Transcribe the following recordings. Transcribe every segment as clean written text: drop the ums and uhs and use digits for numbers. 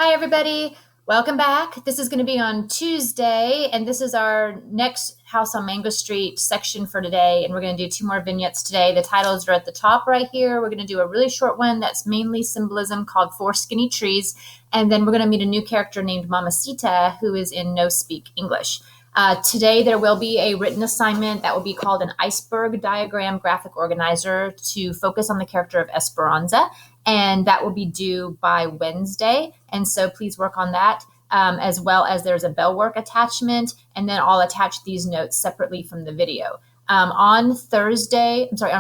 Hi, everybody. Welcome back. This is going to be on Tuesday, and this is our next House on Mango Street section for today. And we're going to do two more vignettes today. The titles are at the top right here. We're going to do a really short one that's mainly symbolism called Four Skinny Trees. And then we're going to meet a new character named Mamacita, who is in No Speak English. Today, there will be a written assignment that will be called an iceberg diagram graphic organizer to focus on the character of Esperanza. And that will be due by Wednesday. And so please work on that, as well as there's a bell work attachment. And then I'll attach these notes separately from the video. On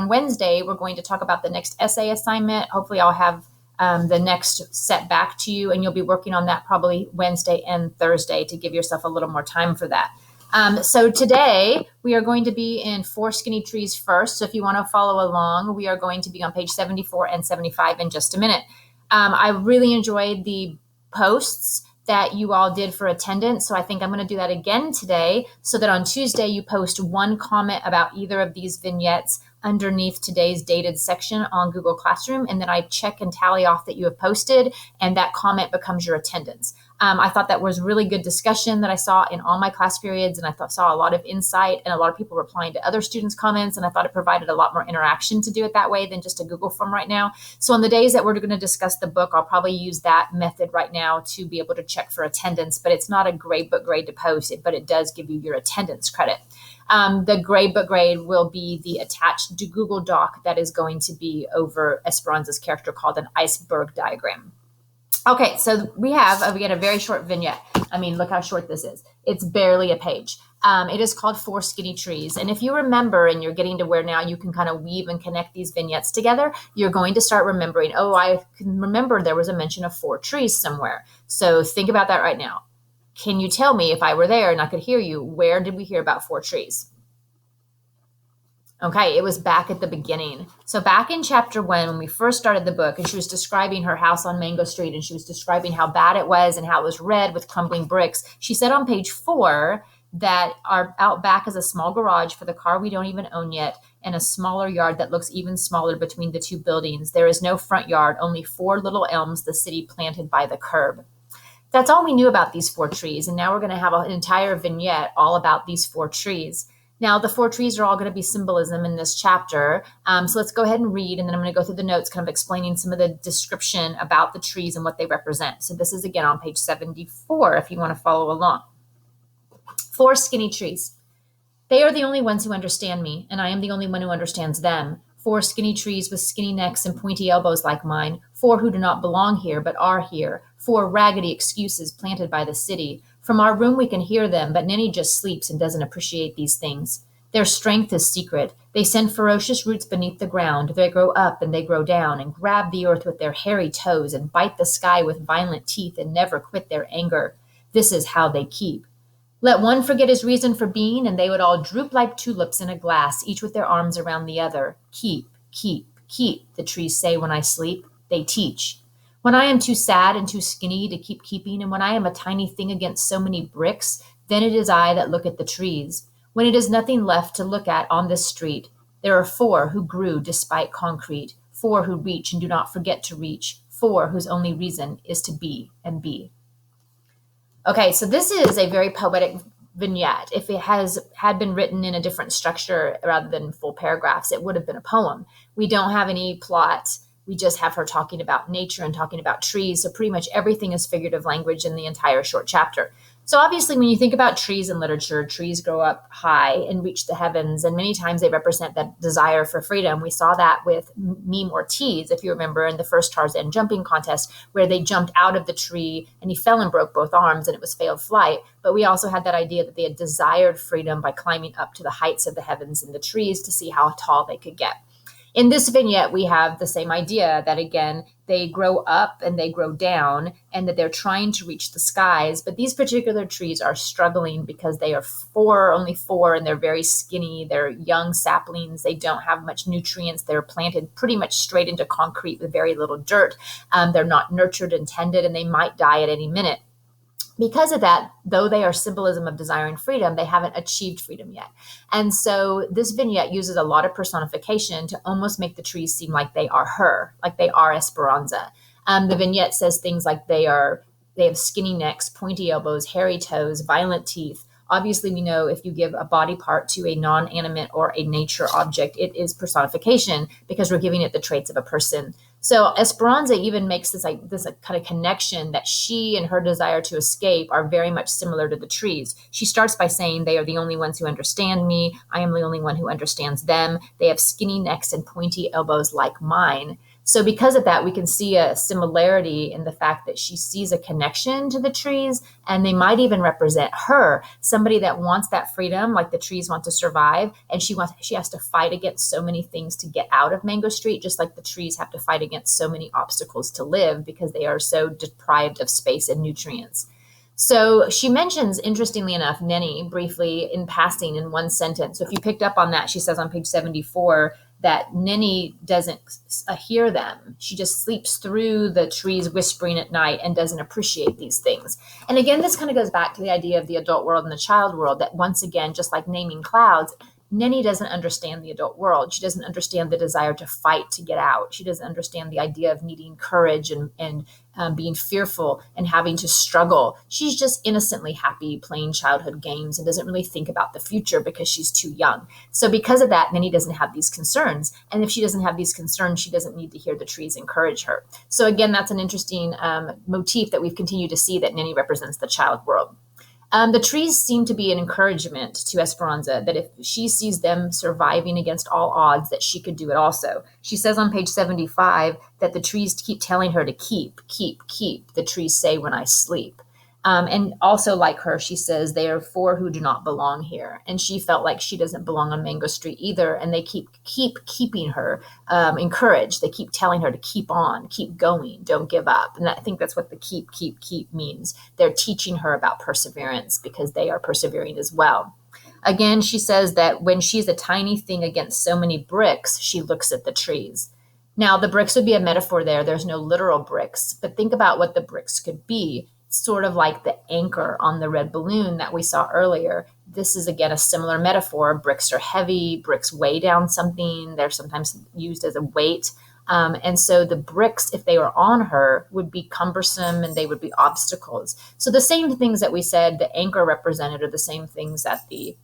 Wednesday, we're going to talk about the next essay assignment. Hopefully I'll have the next set back to you, and you'll be working on that probably Wednesday and Thursday to give yourself a little more time for that. So today we are going to be in Four Skinny Trees first. So if you want to follow along, we are going to be on page 74 and 75 in just a minute. I really enjoyed the posts that you all did for attendance. So I think I'm going to do that again today so that on Tuesday you post one comment about either of these vignettes underneath today's dated section on Google Classroom. And then I check and tally off that you have posted, and that comment becomes your attendance. I thought that was really good discussion that I saw in all my class periods, and saw a lot of insight and a lot of people replying to other students' comments, and I thought it provided a lot more interaction to do it that way than just a Google form right now. So on the days that we're going to discuss the book, I'll probably use that method right now to be able to check for attendance, but it's not a grade book grade to post it, but it does give you your attendance credit. The grade book grade will be the attached Google Doc that is going to be over Esperanza's character called an iceberg diagram. Okay, so we get a very short vignette. I mean, look how short this is. It's barely a page. It is called Four Skinny Trees. And if you remember, and you're getting to where now you can kind of weave and connect these vignettes together, you're going to start remembering, oh, I can remember there was a mention of four trees somewhere. So think about that right now. Can you tell me, if I were there and I could hear you, where did we hear about four trees? Okay, it was back at the beginning. So back in chapter 1, when we first started the book, and she was describing her house on Mango Street, and she was describing how bad it was and how it was red with crumbling bricks. She said on page 4 that our out back is a small garage for the car we don't even own yet, and a smaller yard that looks even smaller between the two buildings. There is no front yard, only 4 little elms the city planted by the curb. That's all we knew about these 4 trees, and now we're going to have an entire vignette all about these 4 trees. Now, the 4 trees are all going to be symbolism in this chapter. So let's go ahead and read, and then I'm going to go through the notes, kind of explaining some of the description about the trees and what they represent. So this is, again, on page 74, if you want to follow along. 4 skinny trees. They are the only ones who understand me, and I am the only one who understands them. 4 skinny trees with skinny necks and pointy elbows like mine. 4 who do not belong here, but are here. 4 raggedy excuses planted by the city. From our room we can hear them, but Nenny just sleeps and doesn't appreciate these things. Their strength is secret. They send ferocious roots beneath the ground. They grow up and they grow down and grab the earth with their hairy toes and bite the sky with violent teeth and never quit their anger. This is how they keep. Let one forget his reason for being, and they would all droop like tulips in a glass, each with their arms around the other. Keep, keep, keep, the trees say when I sleep. They teach. When I am too sad and too skinny to keep keeping, and when I am a tiny thing against so many bricks, then it is I that look at the trees. When it is nothing left to look at on this street, there are 4 who grew despite concrete, 4 who reach and do not forget to reach, 4 whose only reason is to be and be. Okay, so this is a very poetic vignette. If it had been written in a different structure rather than full paragraphs, it would have been a poem. We don't have any plot. We just have her talking about nature and talking about trees. So pretty much everything is figurative language in the entire short chapter. So obviously, when you think about trees in literature, trees grow up high and reach the heavens, and many times they represent that desire for freedom. We saw that with Meme Ortiz, if you remember, in the first Tarzan jumping contest, where they jumped out of the tree and he fell and broke both arms, and it was failed flight. But we also had that idea that they had desired freedom by climbing up to the heights of the heavens and the trees to see how tall they could get. In this vignette, we have the same idea that, again, they grow up and they grow down, and that they're trying to reach the skies. But these particular trees are struggling because they are only 4, and they're very skinny. They're young saplings. They don't have much nutrients. They're planted pretty much straight into concrete with very little dirt. They're not nurtured and tended, and they might die at any minute. Because of that, though they are symbolism of desiring freedom, they haven't achieved freedom yet. And so this vignette uses a lot of personification to almost make the trees seem like they are her, like they are Esperanza. The vignette says things like they are They have skinny necks, pointy elbows, hairy toes, violent teeth. Obviously, we know if you give a body part to a non-animate or a nature object, it is personification because we're giving it the traits of a person. So Esperanza even makes this kind of connection that she and her desire to escape are very much similar to the trees. She starts by saying they are the only ones who understand me. I am the only one who understands them. They have skinny necks and pointy elbows like mine. So because of that, we can see a similarity in the fact that she sees a connection to the trees, and they might even represent her, somebody that wants that freedom, like the trees want to survive, and she has to fight against so many things to get out of Mango Street, just like the trees have to fight against so many obstacles to live because they are so deprived of space and nutrients. So she mentions, interestingly enough, Nenny briefly in passing in one sentence. So if you picked up on that, she says on page 74 that Nenny doesn't hear them. She just sleeps through the trees whispering at night and doesn't appreciate these things. And again, this kind of goes back to the idea of the adult world and the child world, that once again, just like naming clouds, Nenny doesn't understand the adult world. She doesn't understand the desire to fight to get out. She doesn't understand the idea of needing courage and being fearful and having to struggle. She's just innocently happy playing childhood games and doesn't really think about the future because she's too young. So because of that, Nenny doesn't have these concerns. And if she doesn't have these concerns, she doesn't need to hear the trees encourage her. So again, that's an interesting motif that we've continued to see, that Nenny represents the child world. The trees seem to be an encouragement to Esperanza that if she sees them surviving against all odds, that she could do it also. She says on page 75 that the trees keep telling her to keep. The trees say when I sleep. And also, like her, she says they are for who do not belong here. And she felt like she doesn't belong on Mango Street either. And they keep keeping her encouraged. They keep telling her to keep on, keep going, don't give up. And I think that's what the keep means. They're teaching her about perseverance because they are persevering as well. Again, she says that when she's a tiny thing against so many bricks, she looks at the trees. Now, the bricks would be a metaphor there. There's no literal bricks, but think about what the bricks could be. Sort of like the anchor on the red balloon that we saw earlier. This is, again, a similar metaphor. Bricks are heavy. Bricks weigh down something. They're sometimes used as a weight. And so the bricks, if they were on her, would be cumbersome and they would be obstacles. So the same things that we said the anchor represented are the same things that the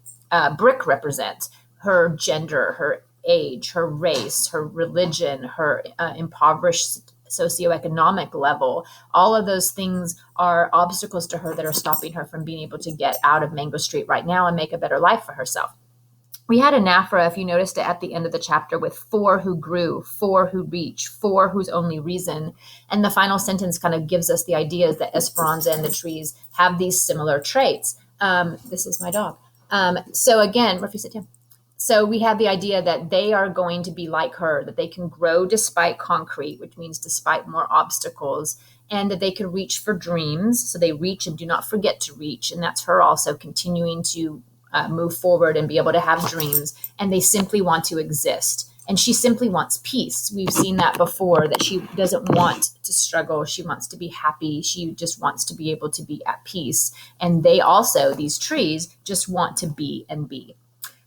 brick represents. Her gender, her age, her race, her religion, her impoverished socioeconomic level. All of those things are obstacles to her that are stopping her from being able to get out of Mango Street right now and make a better life for herself. We had an Apr, if you noticed it at the end of the chapter, with for who grew, for who reach, for whose only reason. And the final sentence kind of gives us the ideas that Esperanza and the trees have these similar traits. This is my dog. So again, Murphy, sit down. So we have the idea that they are going to be like her, that they can grow despite concrete, which means despite more obstacles, and that they can reach for dreams. So they reach and do not forget to reach. And that's her also continuing to move forward and be able to have dreams. And they simply want to exist. And she simply wants peace. We've seen that before, that she doesn't want to struggle. She wants to be happy. She just wants to be able to be at peace. And they also, these trees, just want to be and be.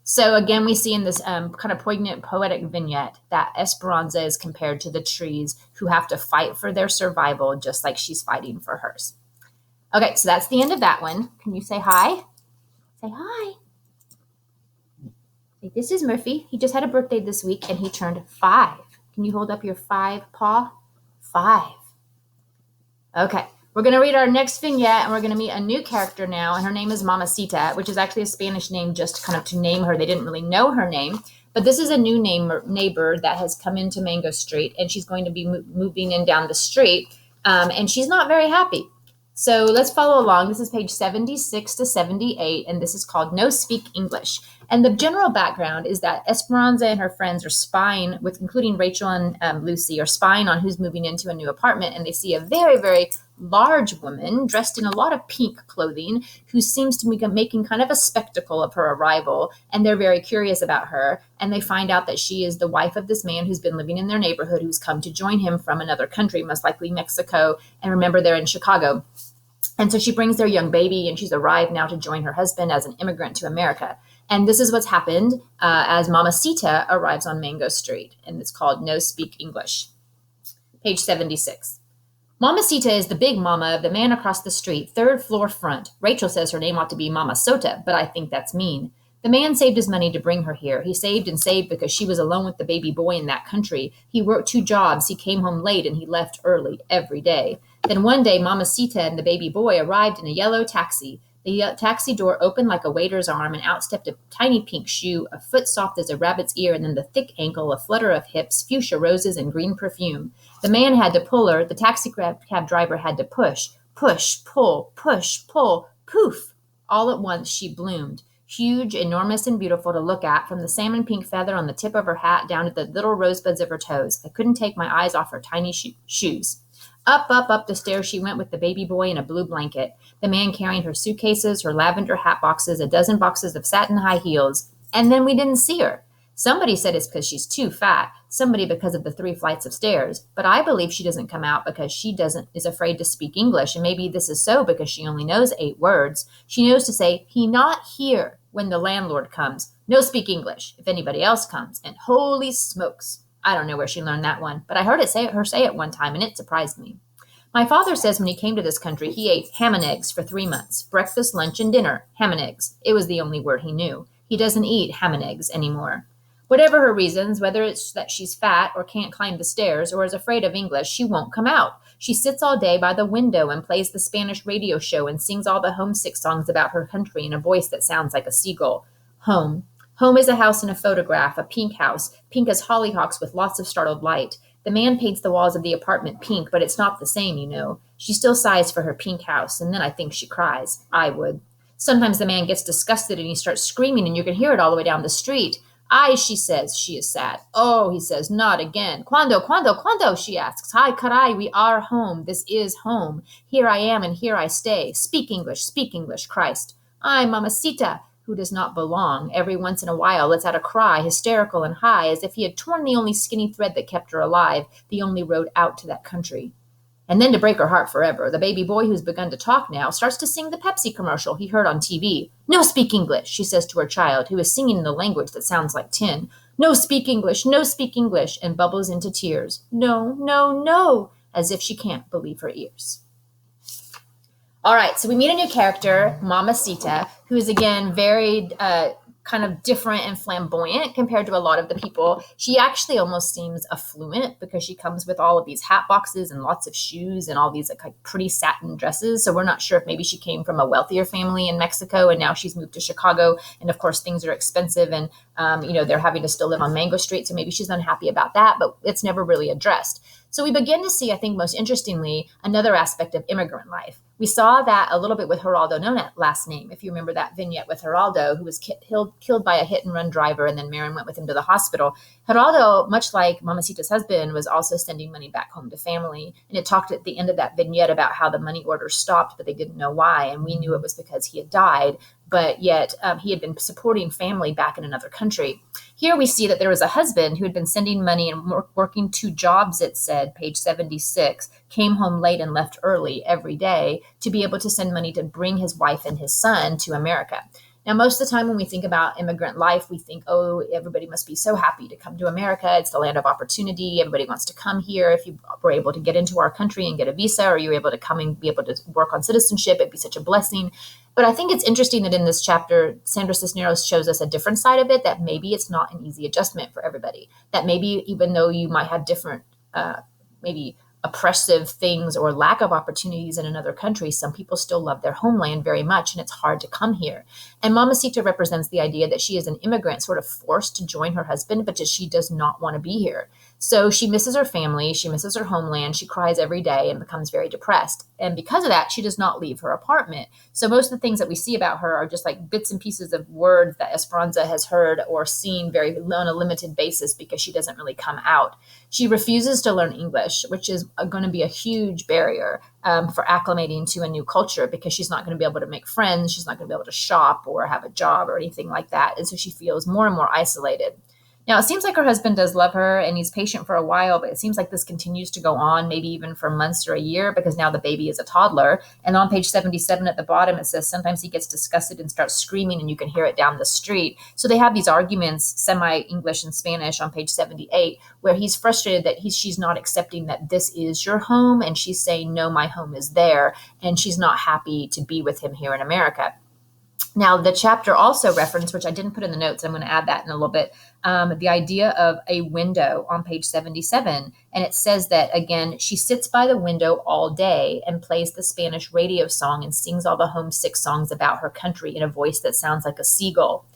So again, we see in this kind of poignant poetic vignette that Esperanza is compared to the trees who have to fight for their survival just like she's fighting for hers. Okay, so that's the end of that one. Can you say hi? Say hi. This is Murphy. He just had a birthday this week and he turned 5. Can you hold up your 5 paw? 5. Okay. We're going to read our next vignette, and we're going to meet a new character now, and her name is Mamacita, which is actually a Spanish name just kind of to name her. They didn't really know her name, but this is a new neighbor that has come into Mango Street, and she's going to be moving in down the street, and she's not very happy. So let's follow along. This is page 76 to 78, and this is called No Speak English. And the general background is that Esperanza and her friends are spying, including Rachel and Lucy, are spying on who's moving into a new apartment, and they see a very, very large woman dressed in a lot of pink clothing who seems to be making kind of a spectacle of her arrival, and they're very curious about her, and they find out that she is the wife of this man who's been living in their neighborhood, who's come to join him from another country, most likely Mexico, and remember, they're in Chicago. And so she brings their young baby, and she's arrived now to join her husband as an immigrant to America. And this is what's happened as Mamacita arrives on Mango Street, and it's called No Speak English. Page 76. Mamacita is the big mama of the man across the street, third floor front. Rachel says her name ought to be Mama Sota, but I think that's mean. The man saved his money to bring her here. He saved and saved because she was alone with the baby boy in that country. He worked 2 jobs. He came home late and he left early every day. Then one day, Mamacita and the baby boy arrived in a yellow taxi. The taxi door opened like a waiter's arm, and out stepped a tiny pink shoe, a foot soft as a rabbit's ear, and then the thick ankle, a flutter of hips, fuchsia roses, and green perfume. The man had to pull her. The taxi cab driver had to push, push, pull, poof. All at once she bloomed, huge, enormous, and beautiful to look at, from the salmon pink feather on the tip of her hat down to the little rosebuds of her toes. I couldn't take my eyes off her tiny shoes. Up the stairs she went with the baby boy in a blue blanket, the man carrying her suitcases, her lavender hat boxes, a dozen boxes of satin high heels, and then we didn't see her. Somebody said it's because she's too fat, somebody because of the 3 flights of stairs, but I believe she doesn't come out because is afraid to speak English, and maybe this is so because she only knows 8 words. She knows to say, "He not here," when the landlord comes. No speak English if anybody else comes, and holy smokes. I don't know where she learned that one, but I heard her say it one time, and it surprised me. My father says when he came to this country, he ate ham and eggs for 3 months. Breakfast, lunch, and dinner. Ham and eggs. It was the only word he knew. He doesn't eat ham and eggs anymore. Whatever her reasons, whether it's that she's fat or can't climb the stairs or is afraid of English, she won't come out. She sits all day by the window and plays the Spanish radio show and sings all the homesick songs about her country in a voice that sounds like a seagull. Home. Home is a house in a photograph, a pink house, pink as hollyhocks with lots of startled light. The man paints the walls of the apartment pink, but it's not the same, you know. She still sighs for her pink house, and then I think she cries. I would. Sometimes the man gets disgusted and he starts screaming, and you can hear it all the way down the street. Ay, she says, she is sad. Oh, he says, not again. Cuando, she asks. Hi, caray, we are home. This is home. Here I am, and here I stay. Speak English, Christ. Ay, mamacita. Who does not belong, every once in a while lets out a cry, hysterical and high, as if he had torn the only skinny thread that kept her alive, the only road out to that country. And then to break her heart forever, the baby boy who's begun to talk now starts to sing the Pepsi commercial he heard on TV. No speak English, she says to her child, who is singing in a language that sounds like tin. No speak English, and bubbles into tears. No, as if she can't believe her ears. All right, so we meet a new character, Mamacita, who is, again, very kind of different and flamboyant compared to a lot of the people. She actually almost seems affluent because she comes with all of these hat boxes and lots of shoes and all these like pretty satin dresses. So we're not sure if maybe she came from a wealthier family in Mexico and now she's moved to Chicago. And of course, things are expensive and, they're having to still live on Mango Street. So maybe she's unhappy about that, but it's never really addressed. So we begin to see, I think most interestingly, another aspect of immigrant life. We saw that a little bit with Geraldo, no last name, if you remember that vignette with Geraldo, who was killed by a hit-and-run driver, and then Marin went with him to the hospital. Geraldo, much like Mamacita's husband, was also sending money back home to family. And it talked at the end of that vignette about how the money orders stopped, but they didn't know why. And we knew it was because he had died, but yet he had been supporting family back in another country. Here we see that there was a husband who had been sending money and working 2 jobs, it said, page 76, came home late and left early every day to be able to send money to bring his wife and his son to America. Now, most of the time when we think about immigrant life, we think, oh, everybody must be so happy to come to America. It's the land of opportunity. Everybody wants to come here. If you were able to get into our country and get a visa, or you were able to come and be able to work on citizenship, it'd be such a blessing. But I think it's interesting that in this chapter, Sandra Cisneros shows us a different side of it, that maybe it's not an easy adjustment for everybody. That maybe even though you might have different, maybe oppressive things or lack of opportunities in another country, some people still love their homeland very much, and it's hard to come here. And Mamacita represents the idea that she is an immigrant, sort of forced to join her husband, but just she does not want to be here. So she misses her family, she misses her homeland, she cries every day and becomes very depressed. And because of that, she does not leave her apartment. So most of the things that we see about her are just like bits and pieces of words that Esperanza has heard or seen on a limited basis because she doesn't really come out. She refuses to learn English, which is going to be a huge barrier for acclimating to a new culture, because she's not going to be able to make friends. She's not going to be able to shop or have a job or anything like that. And so she feels more and more isolated. Now, it seems like her husband does love her and he's patient for a while, but it seems like this continues to go on, maybe even for months or a year, because now the baby is a toddler. And on page 77 at the bottom, it says sometimes he gets disgusted and starts screaming, and you can hear it down the street. So they have these arguments, semi-English and Spanish, on page 78, where he's frustrated that she's not accepting that this is your home, and she's saying, no, my home is there, and she's not happy to be with him here in America. Now, the chapter also referenced, which I didn't put in the notes, I'm going to add that in a little bit, the idea of a window on page 77. And it says that, again, she sits by the window all day and plays the Spanish radio song and sings all the homesick songs about her country in a voice that sounds like a seagull.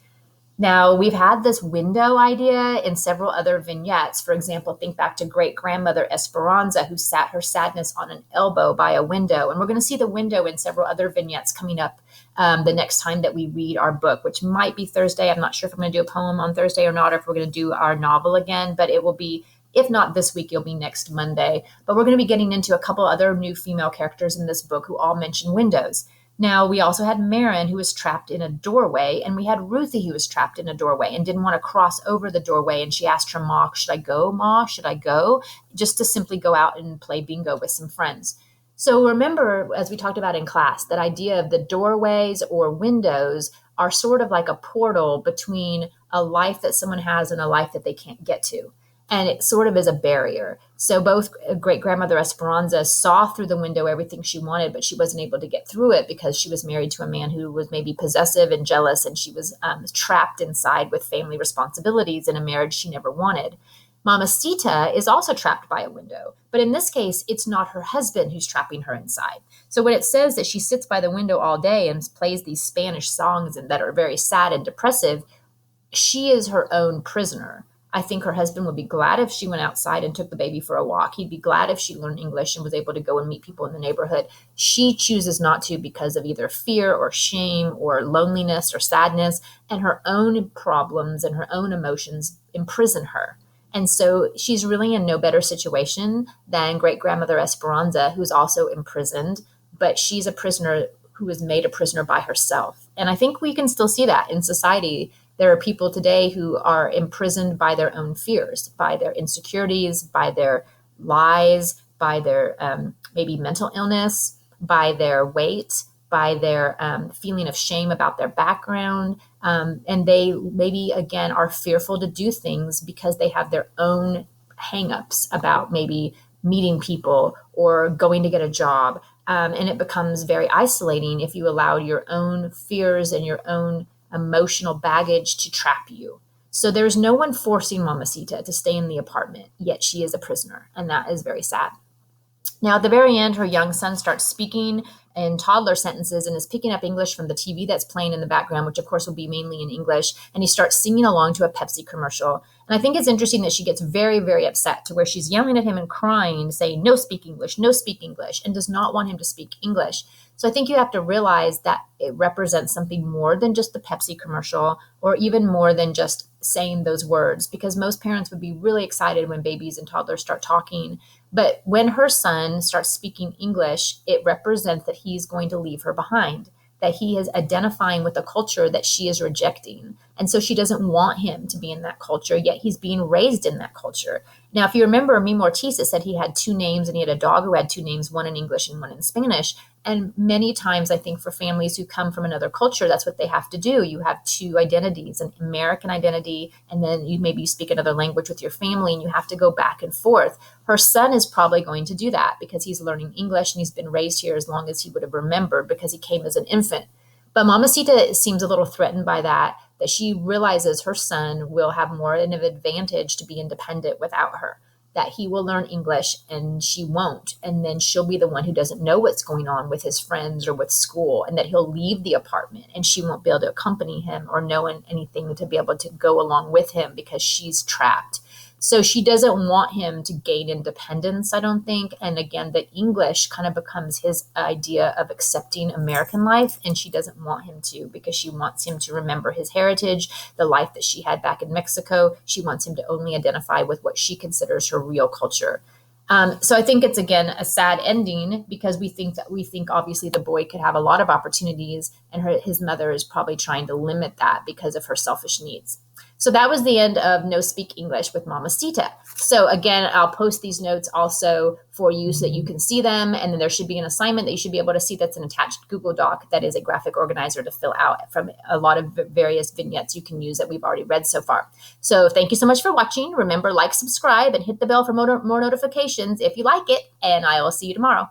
Now, we've had this window idea in several other vignettes. For example, think back to great-grandmother Esperanza, who sat her sadness on an elbow by a window. And we're going to see the window in several other vignettes coming up the next time that we read our book, which might be Thursday. I'm not sure if I'm going to do a poem on Thursday or not, or if we're going to do our novel again, but it will be, if not this week, it'll be next Monday. But we're going to be getting into a couple other new female characters in this book who all mention windows. Now, we also had Marin, who was trapped in a doorway, and we had Ruthie, who was trapped in a doorway and didn't want to cross over the doorway. And she asked her ma, should I go, Ma? Should I go? Just to simply go out and play bingo with some friends. So remember, as we talked about in class, that idea of the doorways or windows are sort of like a portal between a life that someone has and a life that they can't get to. And it sort of is a barrier. So both great-grandmother Esperanza saw through the window everything she wanted, but she wasn't able to get through it because she was married to a man who was maybe possessive and jealous, and she was trapped inside with family responsibilities in a marriage she never wanted. Mamacita is also trapped by a window, but in this case, it's not her husband who's trapping her inside. So when it says that she sits by the window all day and plays these Spanish songs that are very sad and depressive, she is her own prisoner. I think her husband would be glad if she went outside and took the baby for a walk. He'd be glad if she learned English and was able to go and meet people in the neighborhood. She chooses not to because of either fear or shame or loneliness or sadness, and her own problems and her own emotions imprison her. And so she's really in no better situation than great-grandmother Esperanza, who's also imprisoned, but she's a prisoner who is made a prisoner by herself. And I think we can still see that in society. There are people today who are imprisoned by their own fears, by their insecurities, by their lies, by their maybe mental illness, by their weight, by their feeling of shame about their background. And they maybe, again, are fearful to do things because they have their own hangups about maybe meeting people or going to get a job. And it becomes very isolating if you allow your own fears and your own emotional baggage to trap you. So there's no one forcing Mamacita to stay in the apartment, yet she is a prisoner, and that is very sad. Now, at the very end, her young son starts speaking in toddler sentences and is picking up English from the TV that's playing in the background, which of course will be mainly in English, and he starts singing along to a Pepsi commercial. And I think it's interesting that she gets very, very upset to where she's yelling at him and crying, saying, no, speak English, no, speak English, and does not want him to speak English. So I think you have to realize that it represents something more than just the Pepsi commercial, or even more than just saying those words, because most parents would be really excited when babies and toddlers start talking. But when her son starts speaking English, it represents that he's going to leave her behind, that he is identifying with a culture that she is rejecting. And so she doesn't want him to be in that culture, yet he's being raised in that culture. Now, if you remember, Meme Ortiz said he had two names, and he had a dog who had two names, one in English and one in Spanish. And many times, I think for families who come from another culture, that's what they have to do. You have two identities, an American identity, and then you speak another language with your family, and you have to go back and forth. Her son is probably going to do that because he's learning English and he's been raised here as long as he would have remembered because he came as an infant. But Mamacita seems a little threatened by that she realizes her son will have more of an advantage to be independent without her, that he will learn English and she won't. And then she'll be the one who doesn't know what's going on with his friends or with school, and that he'll leave the apartment and she won't be able to accompany him or know anything to be able to go along with him because she's trapped. So she doesn't want him to gain independence, I don't think. And again, the English kind of becomes his idea of accepting American life, and she doesn't want him to because she wants him to remember his heritage, the life that she had back in Mexico. She wants him to only identify with what she considers her real culture. So I think it's, again, a sad ending because we think obviously the boy could have a lot of opportunities, and his mother is probably trying to limit that because of her selfish needs. So that was the end of No Speak English with Mamacita. So again, I'll post these notes also for you so that you can see them. And then there should be an assignment that you should be able to see that's an attached Google Doc that is a graphic organizer to fill out from a lot of various vignettes you can use that we've already read so far. So thank you so much for watching. Remember, like, subscribe, and hit the bell for more notifications if you like it. And I will see you tomorrow.